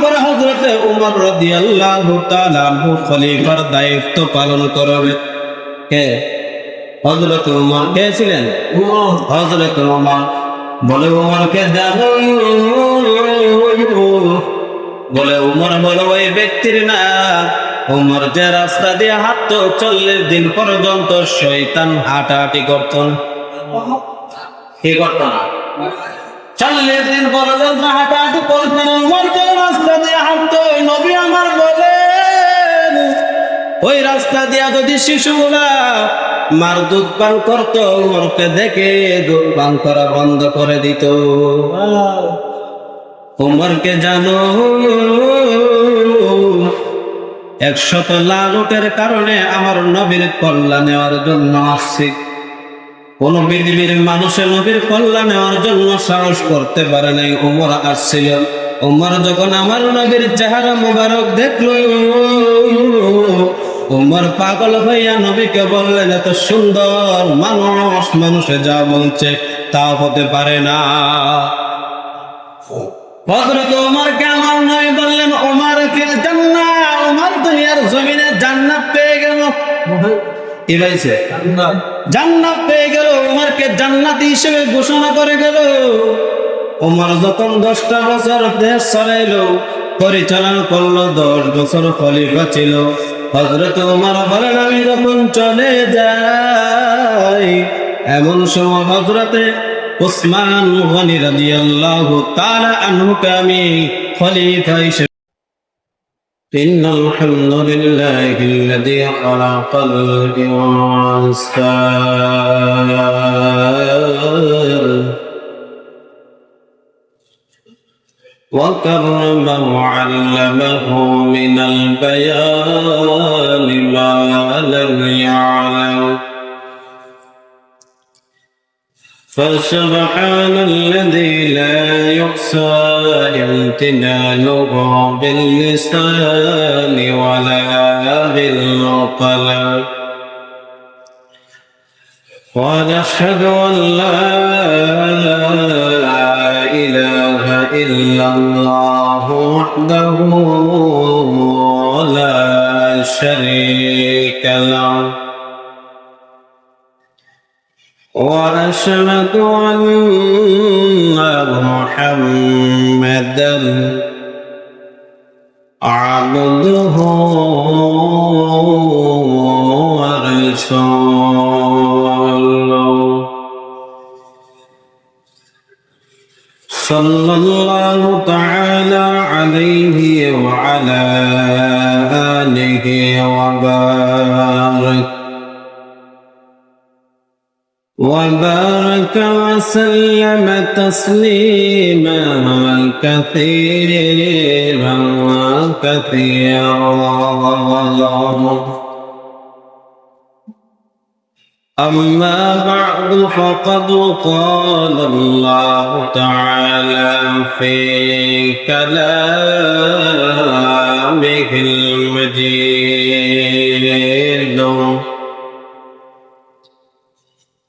পরে হযরতে উমর রাদিয়াল্লাহু তাআলা আনহু খলিফার দায়িত্ব পালন করবে। কে? হযরত উমর। কে ছিলেন? হযরত উমর। বলে উমরকে জানো, বলে উমর বলো ওই ব্যক্তির না। উমর যে রাস্তা দিয়ে হাঁটতো 40 দিন পর্যন্ত শয়তান হাঁটাহাঁটি করত না। কি করত না? 40 দিন পর্যন্ত হাঁটাহাঁটি করত না। উমর যে রাস্তা দিয়ে হাঁটতো, ওই নবী আমার বলেন ওই রাস্তা দিয়া যদি শিশুরা মার দুধ পান করতো, উমরকে দেখে দুধ পান করা বন্ধ করে দিত। উমরকে জানো 100 লালুটের কারণে আমার নবীর কল্যাণ নেওয়ার জন্য আসছি। কোন পৃথিবীর মানুষের নবীর কল্যাণ নেওয়ার জন্য সাহস করতে পারে নাই, উমর আসছিল। উমর যখন আমার নবীর চেহারা মুবারক দেখলো, উমর পাগল হইয়া নবীকে বললেন এত সুন্দর মানুষ, মানুষে যা বলছে তা হতে পারে না। হযরত ওমরকে আমার নবী বললেন ওমর ফিল জান্নাহ, ওমর দুনিয়ার জমিনে জান্নাত পেয়ে গেল। কি হয়েছে? জান্নাত পেয়ে গেল। ওমরকে জান্নাতি হিসেবে ঘোষণা করে গেল। ওমর যখন 10টা বছর দেশ চালাইলো, পরিচালনা করলো, 10 বছর খলিফা ছিল। হযরত ওমর বলেন আমি যখন চলে যাই, এমন সময় হযরতে উসমান গনি রাদিয়াল্লাহু তাআলা আনহুকে আমি খলিফা হিসেবে إن الحمد لله الذي خلق الإنسان وكرمه وعلمه من البيان ما لم يعلم فسبحان الذي لا يحصى امتنانه باللسان ولا بالقلم ونشهد أن لا إله إلا الله وحده لا شريك له وأشهد أن محمدا عبده ورسوله صلى الله تعالى عليه وعلى آله وبارك وسلم تسليما كثيرا أما بعد فقد قال الله تعالى في كلامه المجيد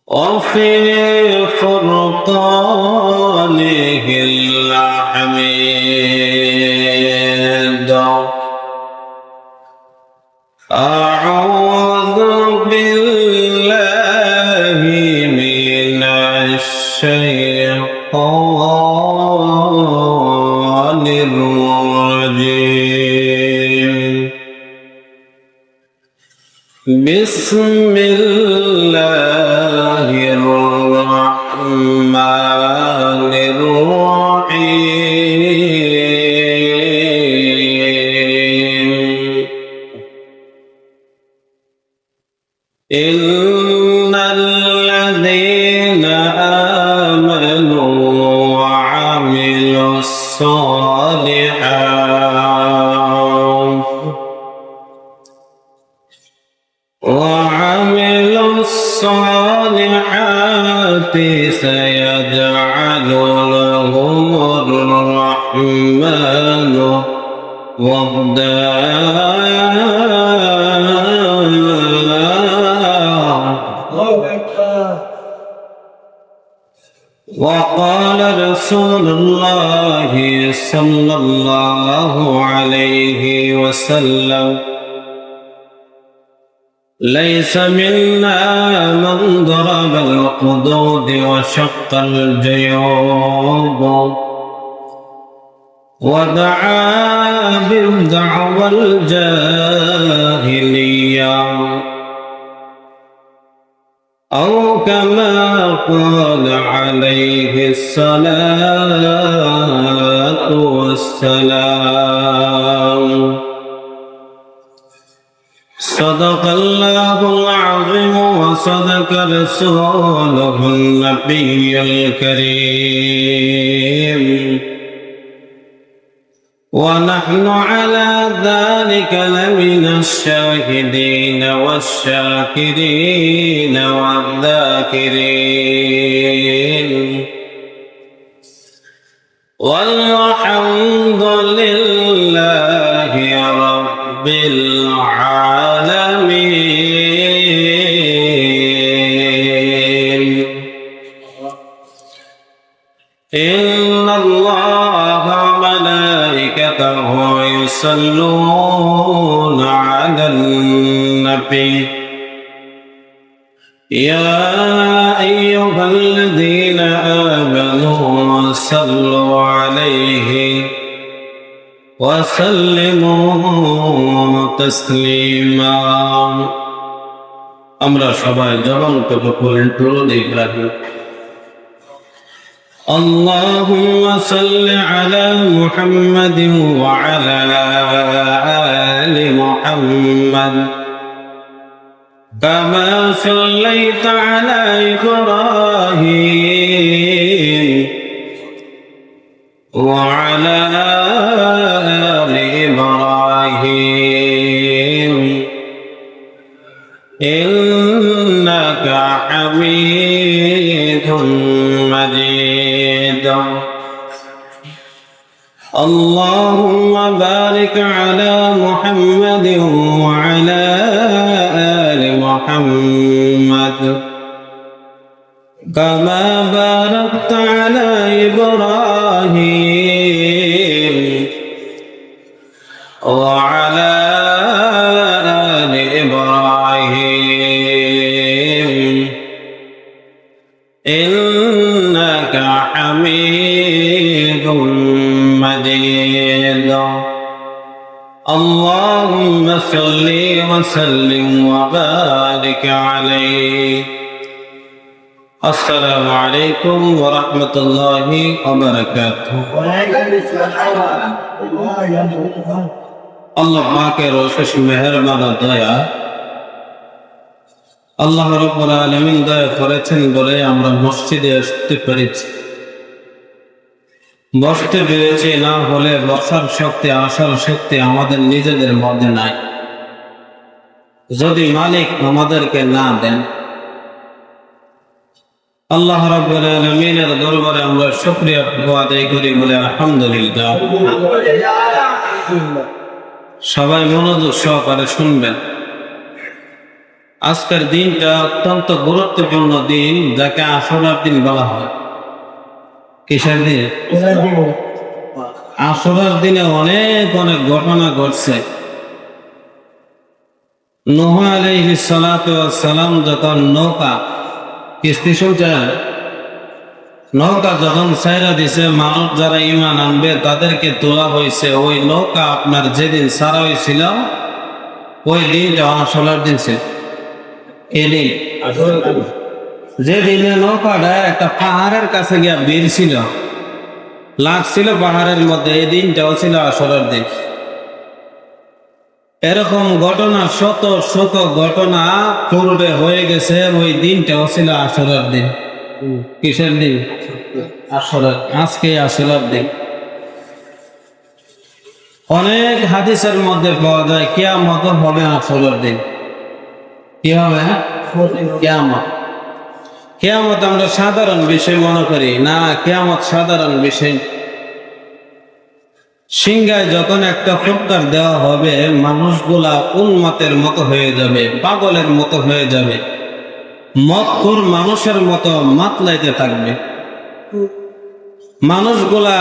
وفي فرقانه الحميد أعوذ بالله من الشيطان الرجيم بسم الله الرحمن الرحيم إن الذين آمنوا وعملوا الصالحات سيجعل لهم الرحمن ودا وقال رسول الله صلى الله عليه وسلم ليس منا من ضرب الخدود وشق الجيوب ودعا بدعوى الجاهلية أو كما قال عليه الصلاة والسلام. صدق الله العظيم وصدق رسوله النبي الكريم ونحن على ذلك لمن الشاهدين والشاكرين والذاكرين والحمد لله رب العالمين. إن الله وملائكته يصلون على النبي يا أيها الذين آمنوا صلوا عليه وسلموا تسليما. আমরা সবাই জবান থেকে পড়ে দরুদ ইব্রাহিম. اللهم صل على محمد وعلى آل محمد كما صليت على إبراهيم وعلى آل إبراهيم إنك حميد مجيد. اللهم بارك على محمد وعلى آل محمد كما باركت على إبراهيم وعلى آل إبراهيم إنك حميد مجيد. اللهم صل وسلم وبارك عليه. السلام عليكم ورحمة الله وبركاته. আল্লাহ পাকের অশেষ মেহেরবান দয়া, আল্লাহ রাব্বুল আলামিন দয়া করেছেন বলে আমরা মসজিদে আসতে পেরেছি। বসতে পেরেছি, না হলে বসার শক্তি আসার শক্তি আমাদের নিজেদের মধ্যে নাই। যদি মালিক আমাদেরকে না দেন, আল্লাহ রাব্বুল আলামিনের দরবারে আমরা শুকরিয়া আদায় করি বলে আলহামদুলিল্লাহ। সবাই মনোযোগ সহকারে শুনবেন। আজকের দিনটা অত্যন্ত গুরুত্বপূর্ণ দিন, যাকে আশুরার দিন বলা হয়। কিসের দিন? আশুরার দিনে অনেক অনেক ঘটনা ঘটছে। নূহ আলাইহিস সালাতু ওয়াস সালাম যখন নৌকা কিস্তি শুনছেন, নৌকা যখন ছাইরা দিছে, মানুষ যারা ঈমান আনবে তাদেরকে তোলা হয়েছে। ওই নৌকা আপনার যেদিন ছাড়া হয়েছিল ওই দিনটা আশুরার দিন ছিল। এদিন যেদিনে নৌকাটা একটা পাহাড়ের কাছে গিয়া ভিড় ছিল, লাগছিল পাহাড়ের মধ্যে, এই দিনটাও ছিল আশুরার দিন। এরকম ঘটনা শত শত ঘটনা পূর্বে হয়ে গেছে, ওই দিনটাও ছিল আশুরার দিন। কিসের দিন? আশুরার। আজকে আশুরার দিন। অনেক হাদিসের মধ্যে পাওয়া যায় কিয়ামত হবে আশুরার দিন। কি হবে? কিয়ামত। কিয়ামত আমরা সাধারণ বিষয় মনে করি না, কিয়ামত সাধারণ বিষয়। সিংহায় যখন একটা ফুৎকার দেওয়া হবে, মানুষগুলা উন্মাতের মতো হয়ে যাবে, পাগলের মতো হয়ে যাবে, মদখোর মানুষের মতো মাতলাইতে থাকবে। মানুষগুলা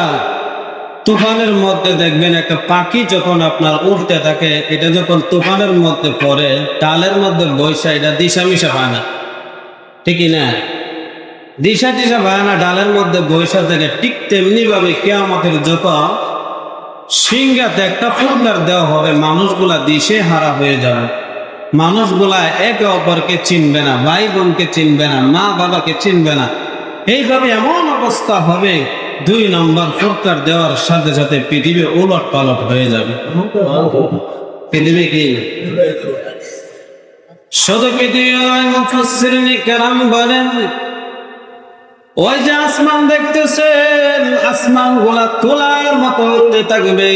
তুফানের মধ্যে দেখবেন একটা পাখি যখন আপনার উঠতে থাকে, এটা যখন তুফানের মধ্যে পড়ে ডালের মধ্যে বৈশা, এটা দিশা মিশা পায় না, ঠিকই না? দিশা টিশা পায় না, ডালের মধ্যে বৈশা থেকে। ঠিক তেমনি ভাবে কিয়ামতের যত সিংহাতে একটা ফুটকার দেওয়া হবে, মানুষগুলা দিশে হারা হয়ে যাবে। মানুষগুলা একে অপরকে চিনবে না, ভাই বোনকে চিনবে না, মা বাবাকে চিনবে না। এইভাবে এমন অবস্থা হবে, 2 নম্বর ফুটকার দেওয়ার সাথে সাথে পৃথিবী উলট পালট হয়ে যাবে। পৃথিবী কি শুধু পৃথিবী মুফাসসিরিন কেরাম বলেন, ওই যে আসমান দেখতেছেন, আসমান গুলা তোলার মতো উঠতে থাকবে,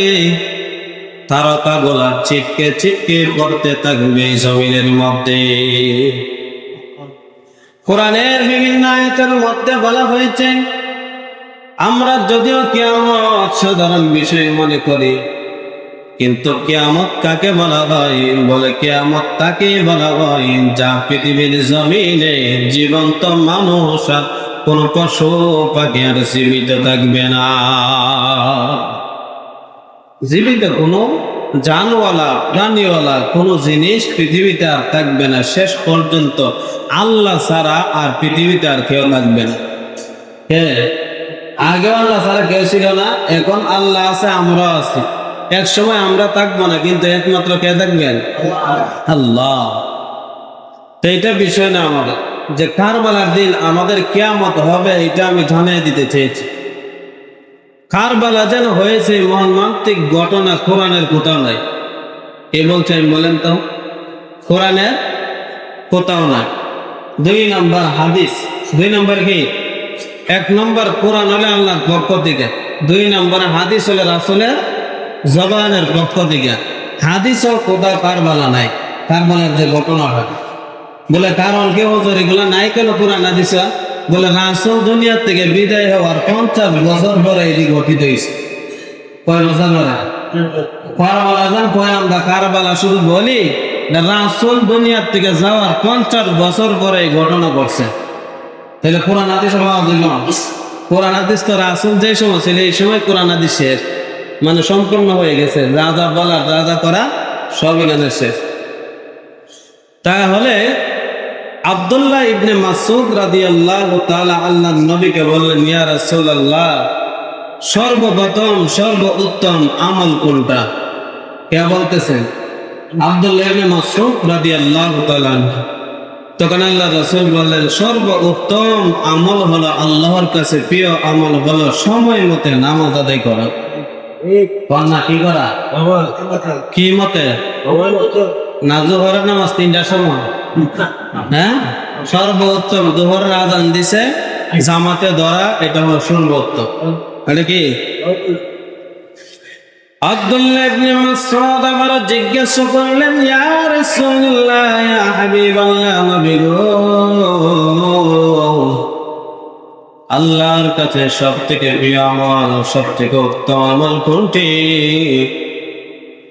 তারকা গুলা চিটকে চিটকে পড়তে থাকবে জমিনের মধ্যে। কোরআনের বিভিন্ন আয়াতের মধ্যে বলা হয়েছে, আমরা যদিও কিয়ামত সাধারণ বিষয় মনে করি, কিন্তু কিয়ামত কাকে বলা হয়? বলে কিয়ামত তাকে বলা হয় যা পৃথিবীর জমিনে জীবন্ত মানুষ আর কোন পশু পাখি আর জীবিত থাকবে না। জীবিত কোনো জানওয়ালা প্রাণীওয়ালা কোন জিনিস পৃথিবীতে আর থাকবে না শেষ পর্যন্ত। আল্লাহ ছাড়া আর পৃথিবীতে আর কেউ থাকবে না। আগে আল্লাহ ছাড়া কেউ ছিল না, এখন আল্লাহ আছে, আমরা আছি। এক সময় আমরা থাকবো না, কিন্তু একমাত্র কে থাকবেন? আল্লাহ। তো এটা বিষয় না আমাদের, যে কারবালার দিন আমাদের কিয়ামত হবে, এটা আমি জানিয়ে দিতে চেয়েছি। কারবালা যেন হয়েছে মর্মান্তিক ঘটনা, কোরআনের কোথাও নাই। কে বলছে আমি বলেন তো? কোরআনের কোথাও নাই। 2 নম্বর হাদিস। 2 নম্বর কি? 1 নম্বর কোরআন হলে আল্লাহর পক্ষ থেকে, 2 নম্বর হাদিস হলে রাসূলের জবানের পক্ষ থেকে। হাদিসও কোথাও কারবালা নাই, কারবালার যে ঘটনাটা। বলে কারণ কেউ এগুলো নাই কেন কোরআন হাদিস? বলে রাসূল দুনিয়া থেকে বিদায় হওয়ার 50 বছর পরে এটি গঠিত হয়েছে। কয় বছর পরে? কারবালা যান কয় আমরা কারবালা শুধু বলি না, রাসূল দুনিয়ার থেকে যাওয়ার 50 বছর পরে এই ঘটনা ঘটছে। তাহলে কোরআন হাদিস পাওয়া যাবে না? কোরআন হাদিস তো রাসূল যে সময় ছিল এই সময় কোরআন হাদিস শেষ, মানে সম্পূর্ণ হয়ে গেছে। রাজা বলা রাজা করা সব এখানে শেষ। তাহলে আব্দুল্লাহ ইবনে মাসউদ রাদিয়াল্লাহু তাআলা আল্লাহর নবীকে বললেন, ইয়া রাসূলুল্লাহ, সর্বপ্রথম সর্বোত্তম আমল কোনটা? কে বলতেছেন? আব্দুল্লাহ ইবনে মাসউদ রাদিয়াল্লাহু তাআলা। তখন আল্লাহ রাসূল বললেন, সর্বোত্তম আমল হলো, আল্লাহর কাছে প্রিয় আমল হলো সময় মতে নামাজ আদায় করা। কি করা? কি মতে? না জোহরের নামাজ 3টার সময়, হ্যাঁ? সর্বোত্তম জোহরের আযান দিছে, জামাতে ধরা, এটা হলো সর্বোত্তম। এটা কি? আব্দুল্লাহ ইবনে মাসউদ আবার জিজ্ঞাসা করলেন, ইয়া রাসূলুল্লাহ, ইয়া হাবিবাল্লাহ, নবী গো, আল্লাহর কাছে সবথেকে প্রিয় আমল, সবথেকে উত্তম আমল কোনটি?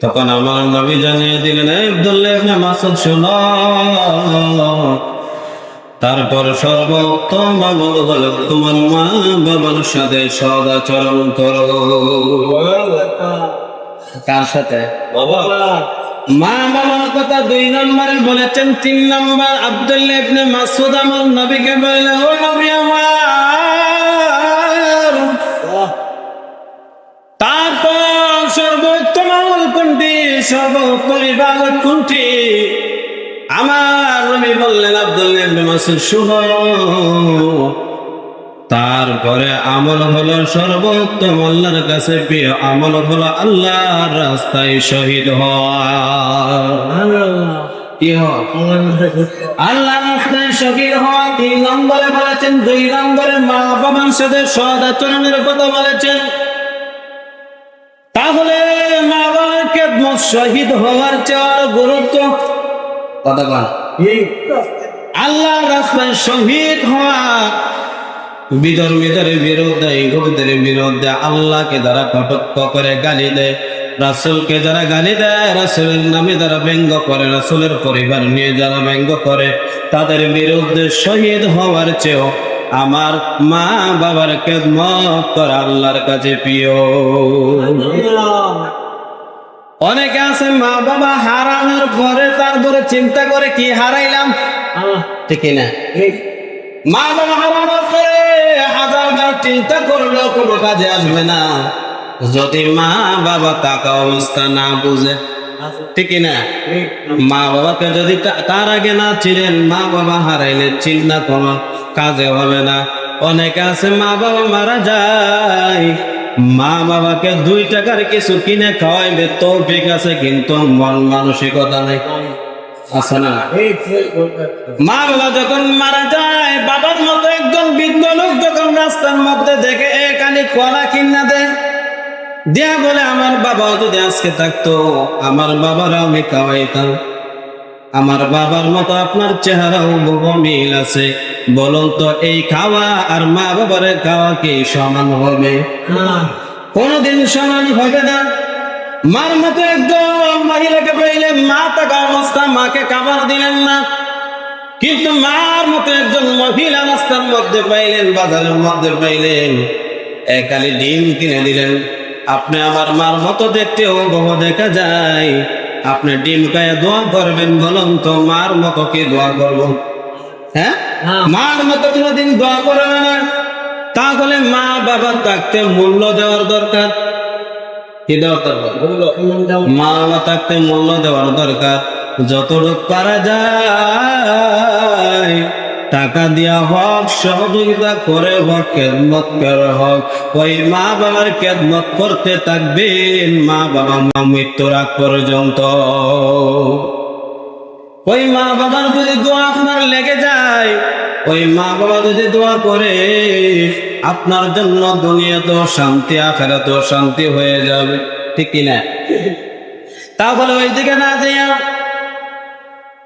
তখন আমার নবী জানিয়ে দিলেন, আব্দুল্লাহ ইবনে মাসউদ শোনো, তারপর সর্বোত্তম আমল হলো তোমার মা বাবার সাথে সদাচরণ করো। কার সাথে? মা বাবার কথা 2 নম্বরে বলেছেন। 3 নম্বর আব্দুল্লাহ ইবনে মাসউদ আমার নবীকে বললেন, ও নবী আমার, তারপর সর্বোত্তম আমল কোনটি, সর্বোত্তম ইবাদত কোনটি? আমার নবী বললেন, আব্দুল্লাহ ইবনে মাসউদ শুনো, তারপরে আমল হলো সর্বোত্তম, আল্লাহর কাছে প্রিয় আমল হলো আল্লাহর রাস্তায় শহীদ হওয়া। কি হওয়া? আল্লাহর রাস্তায় শহীদ হওয়া। 3 নম্বরে বলেছেন। 2 নম্বরে মা বাবার সাথে সদাচরণের কথা বলেছেন। তাহলে মা বাবার খেদমত শহীদ হওয়ার চেয়ে গুরুত্ব কথা বল। আল্লাহর রাস্তায় শহীদ হওয়া, বিধর্মীদের বিরুদ্ধে, ইহুদিদের বিরুদ্ধে আল্লাহকে যারা কটাক্ষ করে গালি দেয়, রাসূলকে যারা গালি দেয়, রাসূলের নামে যারা ব্যঙ্গ করে, রাসূলের পরিবার নিয়ে যারা ব্যঙ্গ করে, তাদের বিরুদ্ধে শহীদ হওয়ার চেয়েও আমার মা বাবার খেদমত করা আল্লাহর কাছে প্রিয়। অনেকে আছে মা বাবা হারানোর পরে তারপরে চিন্তা করে কি হারাইলাম, ঠিক না? মা বাবা হারানোর পরে হাজারবার চিন্তা করলেও কোনো কাজে আসবে না যদি মা বাবা টাকা অবস্থা না বুঝে, ঠিক না? মা বাবাকে যদি তার আগে না চিনেন, মা বাবা হারাইলে চিন্তা কোনো কাজে হবে না। অনেকে আছে মা বাবা মারা যায়, মা বাবাকে 2 টাকার কিছু কিনে খাওয়াইবে তৌফিক আছে, কিন্তু মন মানসিকতা নেই, আছে না? মা বাবা যখন মারা যায়, বাবার মতো একজন বৃদ্ধ লোক যখন রাস্তার মধ্যে দেখে এখানে কলা কিনা দেয়, দিয়া বলে আমার বাবা যদি আজকে থাকতো আমার বাবার আমি খাওয়াইতাম। আমার বাবার মতো আপনার চেহারাও বহু মিল আছে, বলুন তো এই খাওয়া আর মা বাবার খাওয়া কি সমান হবে? কোনদিন সমান হবে না। মার মতো একজন মহিলাকে পাইলে মা টাকা অবস্থা মাকে খাবার দিলেন না, কিন্তু মার মতো একজন মহিলা রাস্তার মধ্যে পাইলেন, বাজারের মধ্যে পাইলেন, একালি ডিম কিনে দিলেন। আপনি আমার মার মতো দেখতেও বহু দেখা যায়, আপনি ডিম খায় দোয়া করবেন, বলুন তো মার মতো কি দোয়া করবো? হ্যাঁ, মার মতো কোনোদিন দোয়া করবে না। তাহলে মা বাবা থাকতে মূল্য দেওয়ার দরকার, কি দরকার? মা বাবা থাকতে মূল্য দেওয়ার দরকার। যতটুক পারা যায় টাকা দিয়া হোক, সহযোগিতা করে হোক, খেদমত করে হোক, ওই মা বাবার খেদমত করতে থাকবেন মা বাবা মৃত্যুর আগ পর্যন্ত। ওই মা বাবার যদি দোয়া আপনার লেগে যায়, ওই মা বাবা যদি দোয়া করে, আপনার জন্য দুনিয়াতেও শান্তি আখিরাতেও শান্তি হয়ে যাবে, ঠিক কিনা? তাহলে ওই দিকে না যাইয়া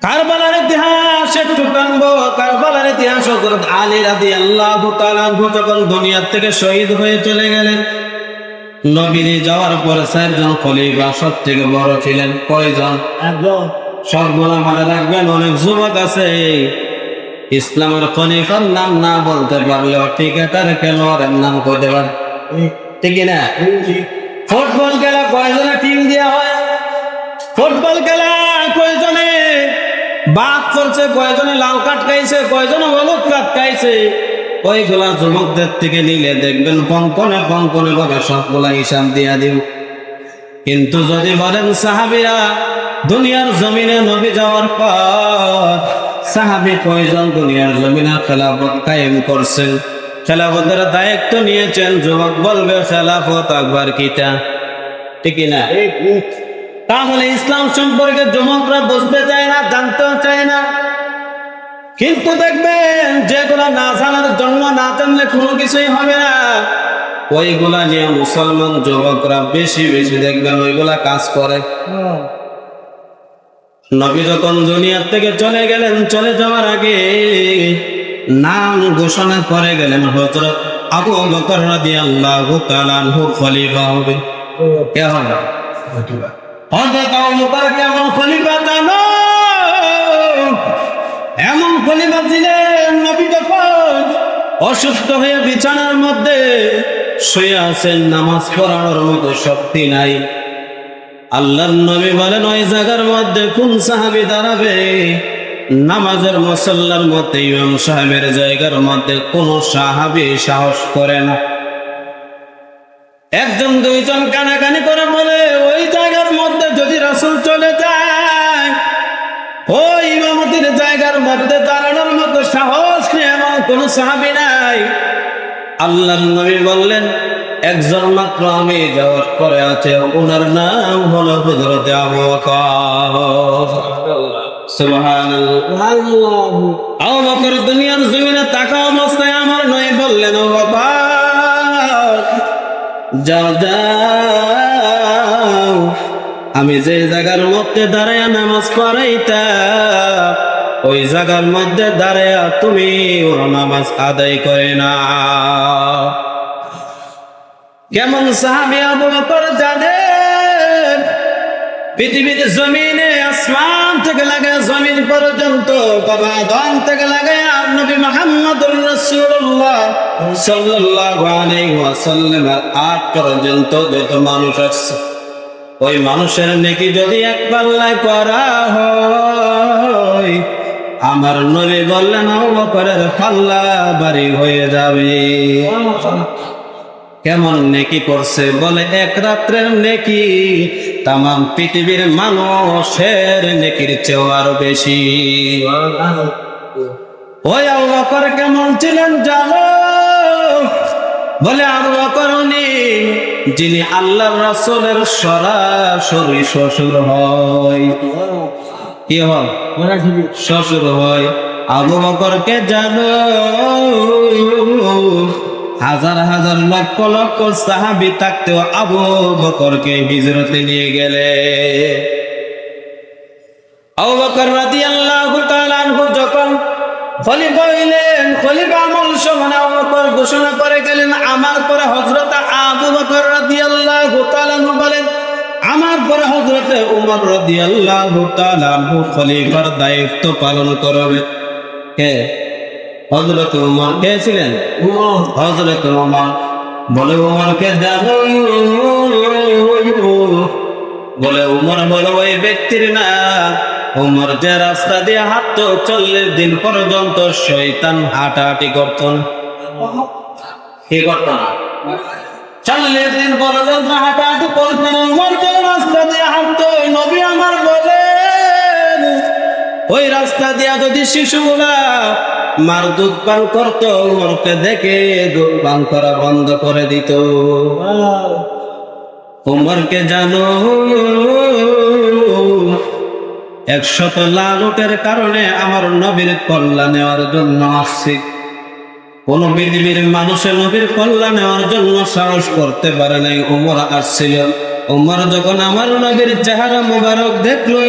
কারবালার ইতিহাস একটু টানবো। কারবালার ইতিহাস হযরত আলী রাদিয়াল্লাহু তাআলা যখন দুনিয়া থেকে শহীদ হয়ে চলে গেলেন, নবীজি যাওয়ার পরে 4 জন খলিফা সবথেকে বড় ছিলেন। কয়জন? একজন। সবগুলা মনে রাখবেন, অনেক যুবক আছে ইসলামের খলিফার নাম না বলতে পারলেও ক্রিকেটার খেলোয়াড়ের নাম কইতে পারে, ঠিক না? ফুটবল খেলা কয়জনে টিম দেওয়া হয়? ফুটবল খেলা কয়জনে বাদ করছে, কয়জনে লাল কার্ড খাইছে, কয়জনে হলুদ কার্ড খাইছে, ওইগুলা যুবকদের থেকে নিলে দেখবেন কঙ্কনে কঙ্কনে ভাবে সবগুলা হিসাব দিয়া দিব। কিন্তু যদি বলেন সাহাবীরা দুনিয়ার জমিনে নবী যাওয়ার পর সাহাবী কয়জন দুনিয়ার জমিনে খেলাফত কায়েম করছেন, খেলাফতের দায়িত্ব নিয়েছেন, যুবক বলবে খেলাফত আকবার কিটা, ঠিক না? তাহলে ইসলাম সম্পর্কে যুবকরা বুঝতে চায় না, জানতেও চায় না। কিন্তু দেখবেন যেগুলা না জানার জন্য, না জানলে কোনো কিছুই হবে না, ওইগুলা নিয়ে মুসলমান যুবকরা বেশি বেশি দেখবেন ওইগুলা কাজ করে। নবী যখন দুনিয়ার থেকে চলে গেলেন, চলে যাওয়ার আগে নাম ঘোষণা করে গেলেন হযরত আবু বকর রাদিয়াল্লাহু তাআলা আনহু খলিফা হবে। কে হবে? হযরত আবু বকর কেমন খলিফা জানো? এমন খলিফা ছিলেন, নবী যখন অসুস্থ হয়ে বিছানার মধ্যে শুয়ে আছেন, নামাজ পড়ানোর মতো শক্তি নাই, আল্লাহর নবী বলেন ওই জায়গার মধ্যে কোন সাহাবী দাঁড়াবে? নামাজের মুসাল্লার মধ্যে ইমাম সাহেবের জায়গার মধ্যে কোন সাহাবী সাহস করে না। একজন দুইজন কানাকানি করে বলে ওই জায়গার মধ্যে যদি রাসূল চলে যায়, ওই ইমামতির জায়গার মধ্যে দাঁড়ানোর মতো সাহস নেই, এমন কোন সাহাবী নাই। আল্লাহর নবী বললেন একজন মাত্র আমি যাওয়ার পরে আছে, ওনার নাম হলো হযরত আবু বকর। সুবহানাল্লাহ। আবু বকর দুনিয়ার জমিনে থাকা অবস্থায় আমার নবী বললেন, ও বাবা যাও যাও, আমি যে জায়গার মধ্যে দাঁড়ায় নামাজ পড়াইতাম ওই জায়গার মধ্যে দাঁড়ায় তুমি ওর নামাজ আদায় করে না। কেমন সাহাবী আবু বকর জানেন? পৃথিবীর জমিনে আসমান থেকে লাগে জমিন পর্যন্ত, বাবা আদম থেকে লাগে নবী মুহাম্মদুর রাসূলুল্লাহ সাল্লাল্লাহু আলাইহি ওয়াসাল্লামের আগ পর্যন্ত যত মানুষ আছে, ওই মানুষের নেকি যদি এক পাল্লায় করা হয়, আমার নবী বললেন আবু বকরের পাল্লা ভারী হয়ে যাবে। কেমন নেকি করছে বলে, এক রাত্রের নেকি তামাম পৃথিবীর মানুষের নেকির চেয়েও আরো বেশি। ওই আবু বকর কেমন ছিলেন জানো? বলে আবু বকর উনি যিনি আল্লাহর রাসূলের সরাসরি শ্বশুর হয়। কি হয়? শ্বশুর হয়। আবু বকরকে জানো, হাজার হাজার লক্ষ লক্ষ সাহাবী থাকতেও আবু বকরকে হিজরতে নিয়ে গেলে। আবু বকর রাদিয়াল্লাহু তাআলা আনহু যখন খলিফা হইলেন, খলিফা আমল সময় আবু বকর ঘোষণা করে গেলেন, আমার পরে হযরত আবু বকর রাদিয়াল্লাহু তাআলা আনহু বলেন, আমার পরে হযরত ওমর রাদিয়াল্লাহু তাআলা আনহু খলিফার দায়িত্ব পালন করবে। কে? হযরত ওমর। কে ছিলেন? হযরত ওমর। বলে ওমরকে জানো? বলে ওমর বলে ওই ব্যক্তির না, ওমর যে রাস্তা দিয়ে হাঁটতো 40 দিন পর্যন্ত শয়তান হাঁটাহাঁটি করত না। কি করত না? 40 দিন পর্যন্ত হাঁটাহাঁটি করত না। ওমর যে রাস্তা দিয়ে হাঁটতো, নবী আমার বলেন ওই রাস্তা দিয়া যদি শিশুগুলা মার দুধ পান করতো, ওমরকে দেখে দুধ পান করা বন্ধ করে দিত। ওমরকে জানো? 100 লালুটের কারণে আমার নবীর কল্যাণ নেওয়ার জন্য আসছে। কোন পৃথিবীর মানুষের নবীর কল্যাণ নেওয়ার জন্য সাহস করতে পারে নাই, ওমর আসছিল। ওমর যখন আমার নবীর চেহারা মুবারক দেখলো,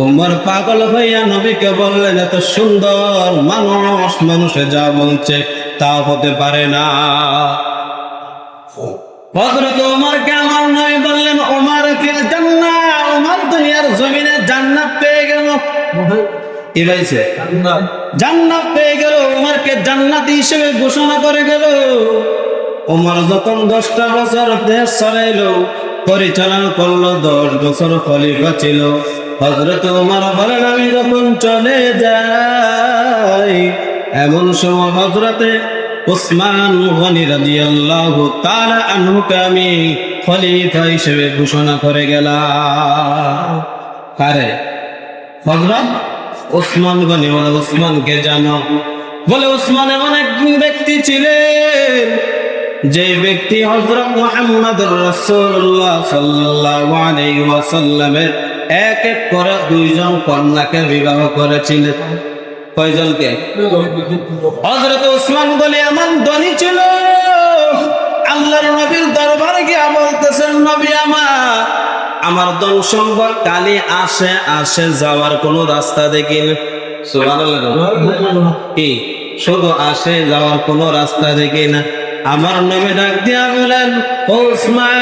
ওমর পাগল হইয়া নবীকে বললেন, এত সুন্দর মানুষ মানুষে যা বলছে তা হতে পারে না। হযরত ওমরকে আমার নবী বললেন, ওমর ফিল জান্নাহ, ওমর দুনিয়ার জমিনে জান্নাত পেয়ে গেল। কি হয়েছে? জান্নাত পেয়ে গেল। ওমরকে জান্নাতি হিসেবে ঘোষণা করে গেল। ওমর যখন 10টা বছর দেশ চালাইলো, পরিচালনা করলো, 10 বছর খলিফা ছিল। হযরত ওমর বলেন, আমি যখন চলে যাই, এমন সময় হযরতে উসমান গনি রাদিয়াল্লাহু তাআলা আনহুকে আমি খলিফা হিসেবে ঘোষণা করে গেলাম। কারে? হযরত উসমান গনি। বলে উসমানকে জানো? বলে উসমান এমন এক ব্যক্তি ছিলেন যে ব্যক্তি হযরত মুহাম্মদুর রাসূলুল্লাহ সাল্লাল্লাহু আলাইহি ওয়াসাল্লামের এক এক করে 2 জন কন্যাকে বিবাহ করেছিলেন। কয়জনকে? হযরত উসমান বলে এমন ধনী ছিল, আল্লাহর নবীর দরবারে গিয়ে বলতেছেন, নবী আমার ধন সম্পদ কালি আসে আসে যাওয়ার কোনো রাস্তা দেখি না। সুবহানাল্লাহ। কি শুধু আসে যাওয়ার কোনো রাস্তা দেখি না। আমার নবী ডাক দিয়া বলেন, উসমান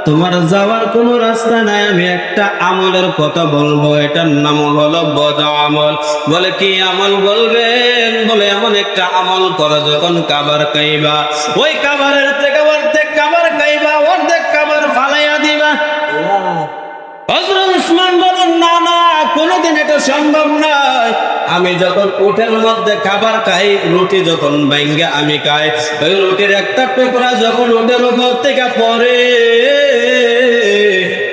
তোমার যাওয়ার কোন রাস্তা নাই, আমি একটা আমলের কথা বলবো, এটার নাম হলো বদ আমল। বলে কি আমল বলবেন? বলে এমন একটা আমল করো, যখন কাবার খাইবা, ওই কাবারের থেকে অর্ধেক কাবার খাইবা, অর্ধেক কাবার ফালাইয়া দিবা। হযরত উসমান বলেন, না না, কোনদিন এটা সম্ভব নয়। আমি যখন উটের মধ্যে খাবার খাই, রুটি যখন ভাঙ্গা আমি খাই, ওই রুটির একটা টুকরা যখন উটের উপর থেকে পড়ে,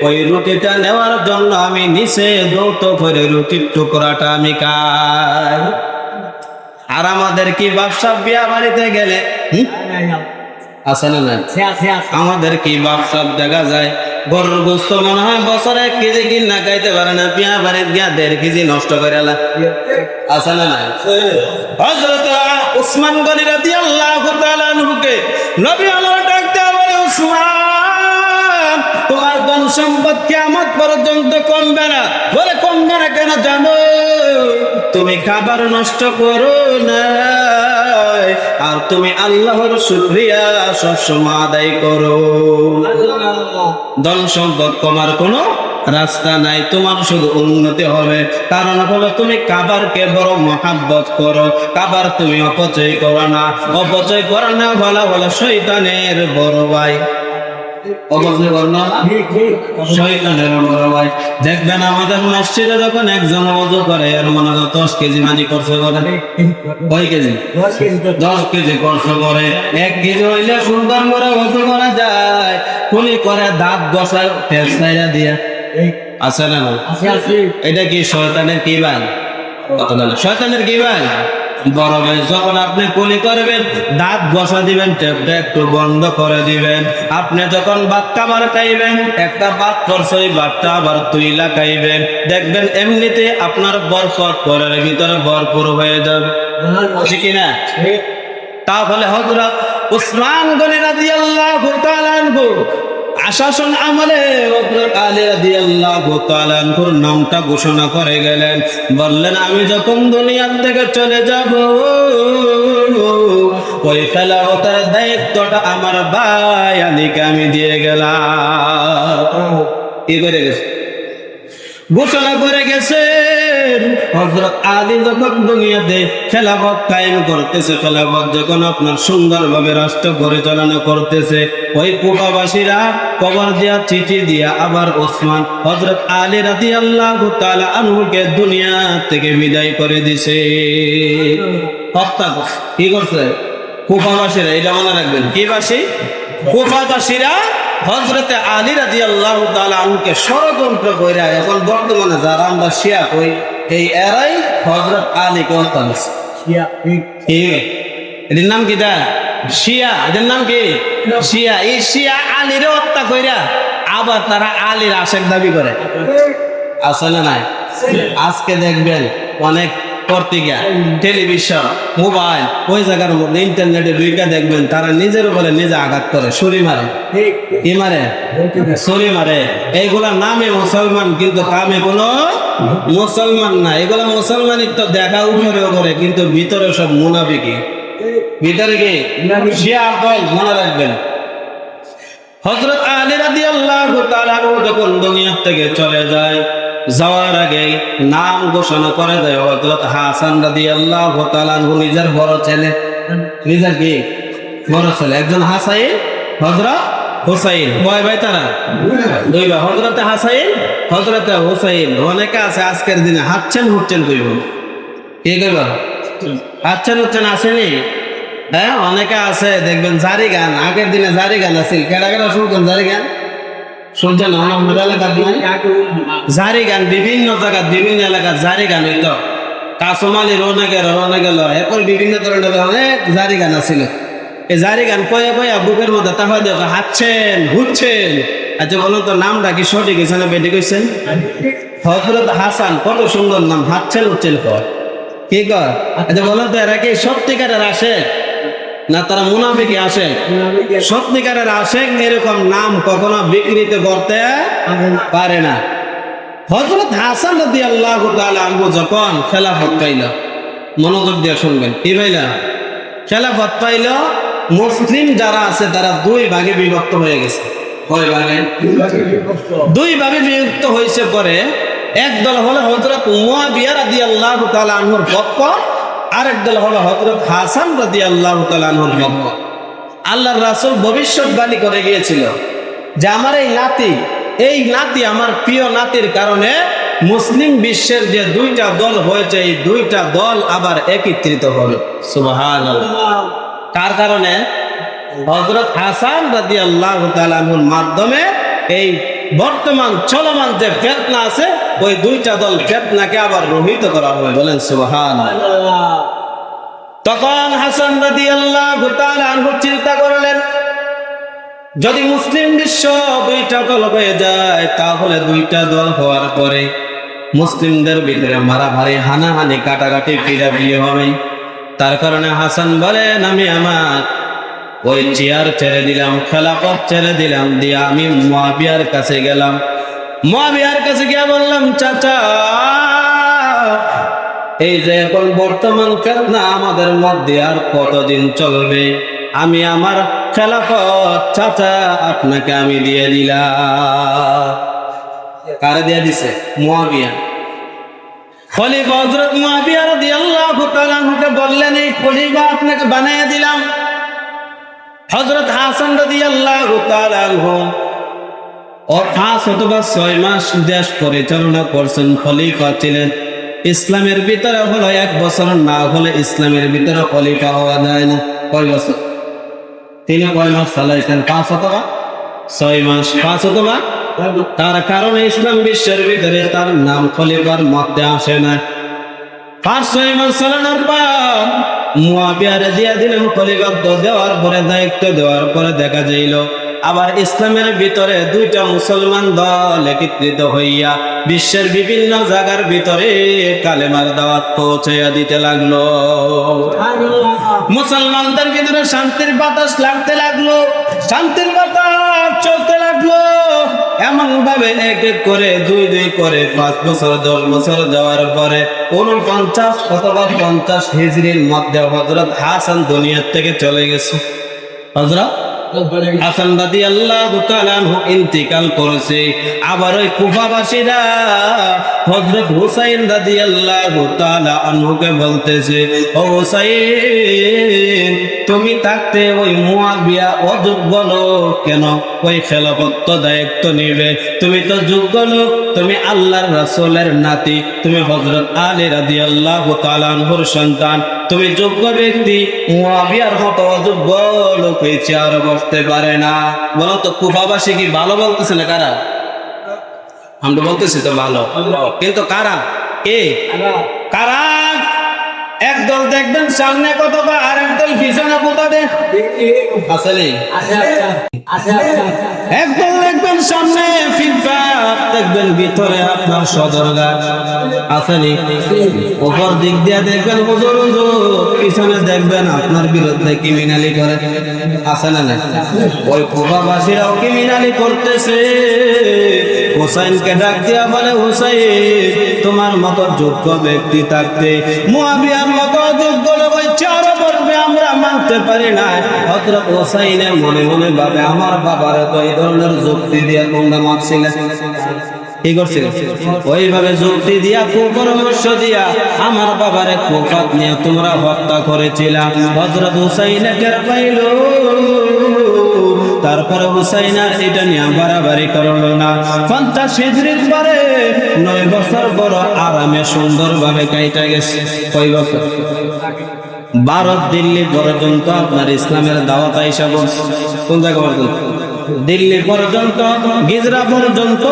ওই রুটিটা নেওয়ার জন্য আমি নিচে দৌত করে রুটির টুকরাটা আমি খাই। আর আমাদের কি ব্যবসা, বিয়া বাড়িতে গেলে আছে না? আমাদের কি ব্যবসা দেখা যায়, গরুর গোস্ত মনে হয় বছরে 1 কেজি কিনা খাইতে পারে না, বিয়া বাড়িতে গিয়া 1.5 কেজি নষ্ট করে আছে না? হযরত উসমান গনি রাদিয়াল্লাহু তাআলা আনহুকে নবী আমার ডাকতে বলে, উসমান তোমার ধন সম্পদ কিয়ামত পর্যন্ত কমবে না। বলে কমবে না কেন জানো? তুমি খাবার নষ্ট করো না, যায় আর তুমি আল্লাহর শুকরিয়া সবসময় আদায় করো। ধন সম্পদ কমার কোনো রাস্তা নাই, তোমার শুধু উন্নতি হবে। কারণ হলো তুমি কাবারকে বড় মহাব্বত করো, কাবার তুমি অপচয় করো না। অপচয় করো না বলা হলো শয়তানের বড় ভাই। অপচয় করো না শয়তানের বড় ভাই। দেখবেন আমাদের মসজিদে যখন একজন ওযু করে এর মনে হয় 10 কেজি মানি করছে করে, কয় কেজি? 10 কেজি করছে করে। 1 কেজি হইলে সুন্দর করে ওযু করা যায়। কুলি করে দাঁত বসায় ফেসাইরা দিয়া আছে না? এটা কি শয়তানের কি ভাই? শয়তানের কি ভাই? বড় ভাই। যখন আপনি কুলি করবেন দাঁত বসা দিবেন, টেপটা একটু বন্ধ করে দিবেন। আপনি যখন ভাত খাবার খাইবেন একটা ভাত করছে ওই ভাতটা আবার তুইলা খাইবেন, দেখবেন এমনিতে আপনার বরকত ঘরের ভিতরে ভরপুর হয়ে যাবে, ঠিক না? তাহলে হযরত উসমান গনি রাদিয়াল্লাহু তাআলা আনহু আশাসন আমলে হযরত আলী রাদিয়াল্লাহু তাআলা আনহুর নামটা ঘোষণা করে গেলেন। বললেন আমি যখন দুনিয়া থেকে চলে যাব ওই খেলাফতের দায়িত্বটা আমার ভাই আলীকে আমি দিয়ে গেলাম। কি করে গেছে? ঘোষণা করে গেছেন। হযরত আলী যখন দুনিয়াতে খেলাফত কায়েম করতেছে, খেলাফত যখন আপনার সুন্দরভাবে রাষ্ট্র পরিচালনা করতেছে, ওই কুফাবাসীরা কবর দিয়া চিঠি দিয়া আবার ওসমান হযরত আলী রাদিয়াল্লাহু তাআলা আনহুকে দুনিয়া থেকে বিদায় করে দিছে। হত্যা করছে। কি করছে? কুফাবাসীরা। এটা মনে রাখবেন। কি বাসী? কুফাবাসীরা হযরতে আলী রাদিয়াল্লাহু তাআলা আনহুকে ষড়যন্ত্র কইরা এখন বর্তমানে যারা আমরা শিয়া কই এই এরাই হযরত আলীকে হত্যা করছে। শিয়া। এদের নাম কি? দা শিয়া। এদের নাম কি? শিয়া। এই শিয়া আলীরে হত্যা কইরা আবার তারা আলীর আশেক দাবি করে। আছে না নাই? আজকে দেখবেন অনেক পত্রিকা, টেলিভিশন, মোবাইল, ওই জায়গার মধ্যে ইন্টারনেটে ঢুকে দেখবেন তারা নিজের উপরে নিজে আঘাত করে, ছুরি মারে। কি মারে? ছুরি মারে। এইগুলা নামে মুসলমান কিন্তু কামে কোনো মুসলমান না। এগুলা মুসলমানির তো দেখা উপরেও করে কিন্তু ভিতরে সব মুনাফিকি। ভিতরে কি? শিয়া দল। মনে রাখবেন হযরত আলী রাদিয়াল্লাহু তাআলা যখন দুনিয়া থেকে চলে যায়, যাওয়ার আগে নাম ঘোষণা করে দেয় হযরত হাসান রাদিয়াল্লাহু তাআলা নিজের বড় ছেলে। নিজের কি? বড় ছেলে। একজন হাসাইন, হযরত হুসাইন। কয় ভাই তারা? 2 ভাই। হযরত হাসাইন, হযরত হুসাইন। অনেকে আছে আজকের দিনে হাঁটছেন হুটছেন কইব। কি কইব? হাঁটছেন হুটছেন আসেনি? হ্যাঁ, অনেকে আছে দেখবেন জারি গান। আগের দিনে জারি গান আছে। কেডা কেডা শুনছেন জারি গান? শুনছেন? আমাদের এলাকার জারি গান বিভিন্ন জায়গা বিভিন্ন এলাকার জারি গান হইল। কাসমালির রনে গেল এরপর বিভিন্ন ধরনের অনেক জারি গান আছিল। এই জারি গান কয়ে কয়ে বুকের মধ্যে তাহলে দেখো হাঁটছেন হুটছেন। আচ্ছা বলুন তো নামটা কি সঠিক হয়েছে না বেটি কইছেন? হযরত হাসান। কত সুন্দর নাম। হাঁটছেন হুটছেন কর। কি কর? আচ্ছা বলুন তো এরা কি সত্যিকারের আশেক না তারা মুনাফিকি আশেক? সত্যিকারের আশেক এরকম নাম কখনো বিকৃত করতে পারে না। হযরত হাসান রাদিয়াল্লাহু তাআলা আনহু যখন খেলাফত পাইল, মনোযোগ দিয়ে শুনবেন, কি পাইলা? খেলাফত পাইল। মুসলিম যারা আছে তারা 2 ভাগে বিভক্ত হয়ে গেছে। কয় ভাগে? 2 ভাগে বিভক্ত হয়েছে। পরে এক দল হলো হযরত মুয়াবিয়া রাদিয়াল্লাহু তাআলা আনহুর পক্ষ, আরেক দল হলো হযরত হাসান রাদিয়াল্লাহু তাআলা আনহুর পক্ষ। আল্লাহর রাসূল ভবিষ্যৎবাণী করে গিয়েছিল যে আমার এই নাতি আমার প্রিয় নাতির কারণে মুসলিম বিশ্বের যে 2টা দল হয়েছে এই 2টা দল আবার একত্রিত হবে। সুবহানাল্লাহ। কার কারণে? হযরত হাসান রাদিয়াল্লাহু তাআলা আনহুর মাধ্যমে এই বর্তমান চলমান যে ফিতনা আছে ওই 2টা দল ফিতনাকে আবার রহিত করা হবে। বলেন সুবহানাল্লাহ। তখন হাসান রাদিয়াল্লাহু তাআলা আনহু চিন্তা করলেন যদি মুসলিম বিশ্ব 2টা দল হয়ে যায় তাহলে 2টা দল হওয়ার পরে মুসলিমদের ভিতরে মারামারি হানাহানি কাটাকাটি পিড়াপিড়ি হবে। তার কারণে হাসান বলেন আমি আমার ওই চেয়ার ছেড়ে দিলাম, খেলাফত ছেড়ে দিলাম, দিয়ে আমি মুয়াবিয়ার কাছে গেলাম। মুয়াবিয়ার কাছে গিয়ে বললাম চাচা এই যে এখন বর্তমান ফিতনা আমাদের মধ্যে আর কতদিন চলবে? আমি আমার খেলাফত চাচা আপনাকে আমি দিয়ে দিলাম। কারে দিয়ে দিছে? মুয়াবিয়া। খলিফা হযরত মুয়াবিয়া রাদিয়াল্লাহু তাআলা আনহুকে বললেন, এই খলিফা আপনাকে বানিয়ে দিলাম। হযরত হাসান রাদিয়াল্লাহু তাআলা আনহু 5 অথবা 6 মাস দেশ পরিচালনা করছেন, খলিফা ছিলেন। ইসলামের ভিতরে হলো 1 বছর না হলে ইসলামের ভিতরে খলিফা হওয়া যায় না। কয় বছর? তিনি কয় মাস চালাইছেন? 5 অথবা 6 মাস। 5 অথবা, তার কারণে ইসলাম বিশ্বের ভিতরে তার নাম খলিফার মধ্যে আসে না। 5-6 মাস চালানোর পর মুয়াবিয়ারে দিয়ে দিলেন খলিফাত্ব। দেওয়ার পরে, দায়িত্ব দেওয়ার পরে দেখা যাইল আবার ইসলামের ভিতরে 2টা মুসলমান দল একত্রিত হইয়া বিশ্বের বিভিন্ন জায়গার ভিতরে কালেমার দাওয়াত পৌঁছাইয়া দিতে লাগলো। মুসলমানদের ভিতরে শান্তির বাতাস লাগতে লাগলো, শান্তির বাতাস চলতে লাগলো। এমন ভাবে এক এক করে 2-2 করে 5 বছর 10 বছর যাওয়ার পরে 49 অথবা 50 হিজরির মধ্যে হযরত হাসান দুনিয়া থেকে চলে গেছে। হযরত হাসান রাদিয়াল্লাহু তাআলা আনহু ইন্তিকাল করেছে। আবার ওই কুফাবাসীরা হযরত হুসাইন রাদিয়াল্লাহু তাআলা আনহুকে বলতেছে, ও হুসাইন, তুমি থাকতে ওই মুয়াবিয়া অযোগ্য লোক, কেন ওই খেলাফত দায়িত্ব নিবে? তুমি তো যোগ্য লোক, তুমি আল্লাহর রাসূলের নাতি, তুমি হযরত আলী রাদিয়াল্লাহু তাআলা আনহুর সন্তান, তুমি যোগ্য ব্যক্তি। মুয়াবিয়ার মতো অযোগ্য লোক এই চেয়ারে বসতে পারে না। বলো তো কুফাবাসী কি ভালো বলতেছে না কারা? আমরা বলতেছি তো ভালো, কিন্তু কারা? কে কারা? একদল দেখবেন সামনে কতবা, আর একদল পিছনে কোথাতে আসলে। একদল দেখবেন সামনে ফিটফাট, দেখবেন ভিতরে আপনার সদরঘাট আসেনি। উপর দিক দিয়ে দেখবেন হুজুর হুজুর, পিছনে দেখবেন আপনার বিরুদ্ধে ক্রিমিনালি করে। আছে না? ওই কুফাবাসীরাও ক্রিমিনালি করতেছে। হুসাইনকে ডাক দিয়া বলে, হুসাইন, তোমার মতো যোগ্য ব্যক্তি থাকতে মুয়াবিয়ার মতো যোগ্য লোক চেয়ারে বসবে আমরা মানতে পারি না। হযরত হুসাইনে মনে মনে ভাবে, আমার বাবার তো এই ধরনের যুক্তি দিয়া তোমরা মারছিলে। কি করছিল? ওইভাবে যুক্তি দিয়া, কুপরামর্শ দিয়া আমার বাবারে কুফাত নিয়ে তোমরা হত্যা করেছিলা। হযরত হুসাইনে টের পাইল। তারপরে হুসাইন আর এটা নিয়ে বাড়াবাড়ি করলো না। 50 হিজরির পরে 9 বছর বড় আরামে সুন্দরভাবে কাইটা গেছে। কয় বছর? ভারত দিল্লি পর্যন্ত আপনার ইসলামের দাওয়াত আইসা বলছে। কোন জায়গা পর্যন্ত? দিল্লি পর্যন্ত, গিজরা পর্যন্ত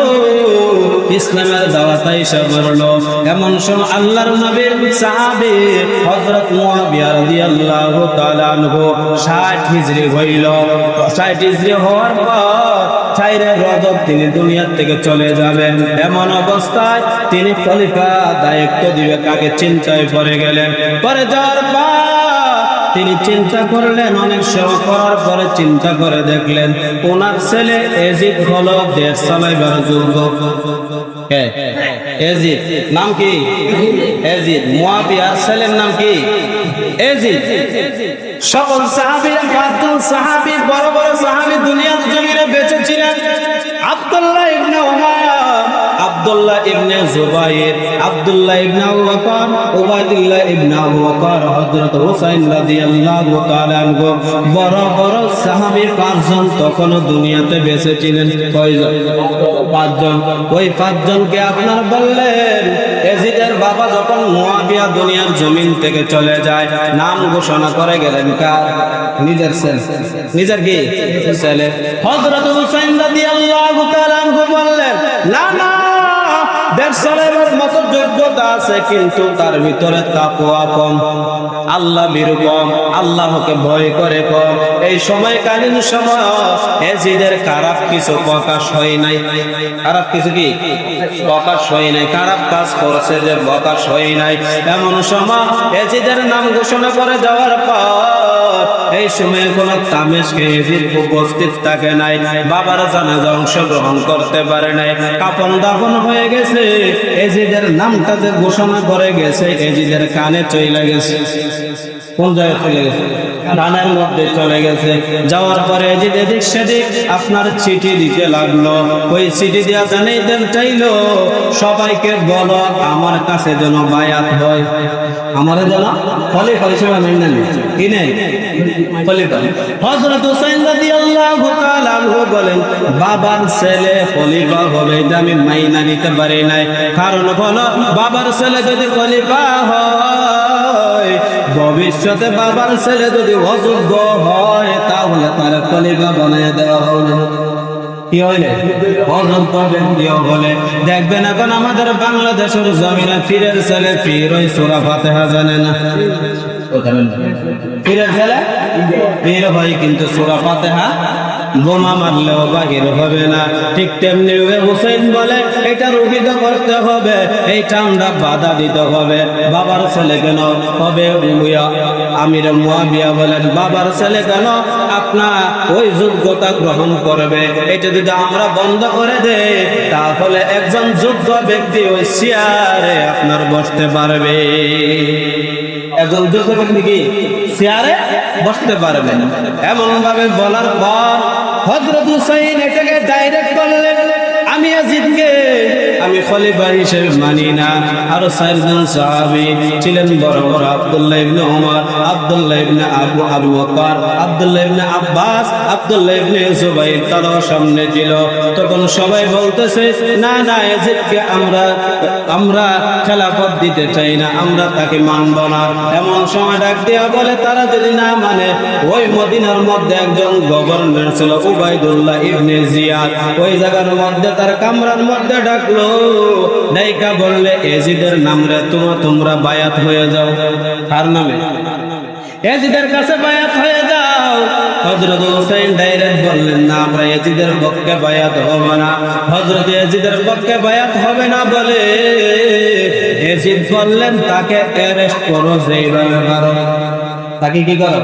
ইসলামের দাওয়াত আইসা বললো। এমন সময় আল্লাহর নবীর সাহাবী হযরত মুয়াবিয়া রাদিয়াল্লাহু তাআলা আনহু 60 হিজরি হইল। 60 হিজরি হওয়ার পর 4 রজব তিনি দুনিয়া থেকে চলে যাবেন। এমন অবস্থায় তিনি খলিফা দায়িত্ব দিবে কাকে, চিন্তায় পড়ে গেলেন। পরে যাওয়ার পর তিনি চিন্তা করলেন, অনেক সময় করার পরে চিন্তা করে দেখলেন ওনার ছেলে এজিদ হলো দেশ চালাইবার যোগ্য। এজিদ নাম কি? এজিদ। মুয়াবিয়ার ছেলের নাম কি? এজিদ। সকল সাহাবীরা, 5 জন সাহাবী, বড় বড় সাহাবী দুনিয়ার জমিনে বেঁচে ছিলেন। আব্দুল্লাহ ইবনে উমর, আব্দুল্লাহ ইবনে জুবাইর, আব্দুল্লাহ ইবনে আবু বকর, উবাইদুল্লাহ ইবনে আবু বকর, হযরত হুসাইন রাদিয়াল্লাহু তাআলা আনহু, বড় বড় সাহাবী 5 জন তখনো দুনিয়াতে বেঁচে ছিলেন। কয়জন? 5 জন। ওই 5 জনকে আপনার বললেন, এজিদের বাবা যখন মুয়াবিয়া দুনিয়ার জমিন থেকে চলে যায়, নাম ঘোষণা করে গেলেন কার? নিজের ছেলে। নিজের কি? ছেলে। হযরত হুসাইন রাদিয়াল্লাহু তাআলা আনহু বললেন, না না, দেশ চালাবার মতো যোগ্যতা আছে, কিন্তু তার ভিতরে তাকওয়া কম, আল্লাহ ভীরু কম, আল্লাহকে ভয় করে কম। এই সময়কালীন সময় এজিদের খারাপ কিছু প্রকাশ হয় নাই। খারাপ কিছু কি প্রকাশ হয় নাই? খারাপ কাজ করছে যে প্রকাশ হয় নাই। এমন সময় এজিদের নাম ঘোষণা করে যাওয়ার পর এই সময় কোন তামেশকে এজিদ উপস্থিত থাকে নাই, বাবার জানাজা অংশগ্রহণ করতে পারে নাই। কাফন দাফন হয়ে গেছে। গেছে, এজিদের নামটা যে ঘোষণা করে গেছে এজিদের কানে চলে গেছে। কোন জায়গায় চলে গেছে? কানের মধ্যে চলে গেছে। যাওয়ার পরে এজিদ এদিক সেদিক আপনার চিঠি দিতে লাগলো। ওই চিঠি দিয়া জানাইতে চাইলো, সবাইকে বলো আমার কাছে যেন বায়াত হয়, আমার যেন খলিফা হিসেবে মেনে নেয়। কি নেই? খলিফা। হযরত হুসাইন রাদিয়াল্লাহু তাআলা আনহু বলেন, বাবার ছেলে খলিফা হবে এটা আমি মাইনা নিতে পারি নাই। কারণ হলো বাবার ছেলে যদি খলিফা হয়, ভবিষ্যতে বাবার ছেলে যদি অযোগ্য হয়, তাহলে তার খলিফা বানিয়ে দেওয়া হবে। কি হইলে অযোগ্য ব্যক্তিও বলে। দেখবেন এখন আমাদের বাংলাদেশের জমিনে পীরের ছেলে পীর ওই সূরা ফাতিহা জানে না। পীরের ছেলে পীর হয় কিন্তু সূরা ফাতিহা বোমা মারলেও বাহির হবে না। ঠিক তেমনি হুসাইন বলে এটা রুহিত করতে হবে, এইটা আমরা বাধা দিতে হবে। বাবার ছেলে কেন হবে? আমির মুয়াবিয়া বলেন বাবার ছেলে কেন আপনার ওই যোগ্যতা গ্রহণ করবে? এটা যদি আমরা বন্ধ করে দেই, তাহলে একজন যোগ্য ব্যক্তি ওই চেয়ারে আপনার বসতে পারবে। একজন যোগ্য ব্যক্তি কি চেয়ারে বসতে পারবে? এমন ভাবে বলার পর হযরত হুসাইন এটাকে ডাইরেক্ট বললেন, আমি ইয়াজিদকে আমি খলিফা হিসেবে মানি না। আর চারজন সাহাবী ছিলেন বড় বড়, আব্দুল্লাহ ইবনে ওমর, আব্দুল্লাহ ইবনে আবু বকর, আব্দুল্লাহ ইবনে আব্বাস, আব্দুল্লাহ ইবনে জুবাইর, তারাও সামনে ছিল। তখন সবাই বলতেছে না না, ইয়াজিদকে আমরা খেলাফত দিতে চাই না, আমরা তাকে মানব না। এমন সময় ডাক দিয়া বলে তারা যদি না মানে, ওই মদিনার মধ্যে একজন গভর্নর ছিল উবাইদুল্লাহ ইবনে জিয়াদ, ওই জায়গার মধ্যে তার কামরার মধ্যে ডাকলো, ডাইকা বললে এজিদের নামে তোমরা বায়াত হয়ে যাও। কার নামে? এজিদের কাছে বায়াত হয়ে যাও। হযরত হুসাইন ডাইরেক্ট বললেন না, আমরা এজিদের পক্ষে বায়াত হব না। হযরত এজিদের পক্ষে বায়াত হবে না বলে এজিদ বললেন তাকে অ্যারেস্ট করো যেইভাবে পারো। তাকে কি করো?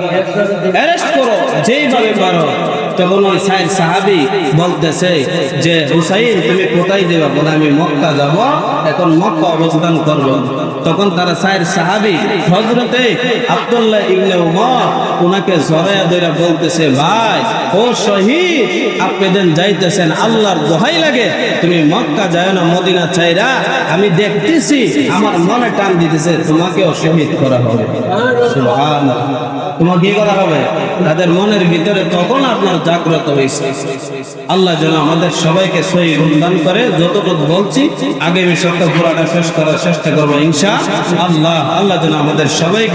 অ্যারেস্ট করো যেইভাবে পারো। তখন ওই সাহাবী বলতেছে যে হুসাইন তুমি কোথায় যাবে? বলে আমি মক্কা যাব, এখন মক্কা অবস্থান করব। তখন তারা সাহাবী হযরতে আব্দুল্লাহ ইবনে ওমর ওনাকে জড়ায়া ধরে বলতেছে, ভাই ও শহীদ, আপনি দেন যাইতেছেন, আল্লাহর দোহাই লাগে তুমি মক্কা যায় না, মদিনা চাইরা আমি দেখতেছি আমার মনে টান দিতেছে তোমাকেও শহীদ করা হবে। সুবহানাল্লাহ। তোমাকে কি করা হবে? তাদের মনের ভিতরে তখন আপনার জাগ্রত হয়েছে। আল্লাহ যেন আমাদের সবাইকে সহি দান করে। যতটুকু বলছি আগামী সপ্তাহ পুরাটা শেষ করার চেষ্টা করবো ইনশাআল্লাহ। আল্লাহ যেন আমাদের সবাইকে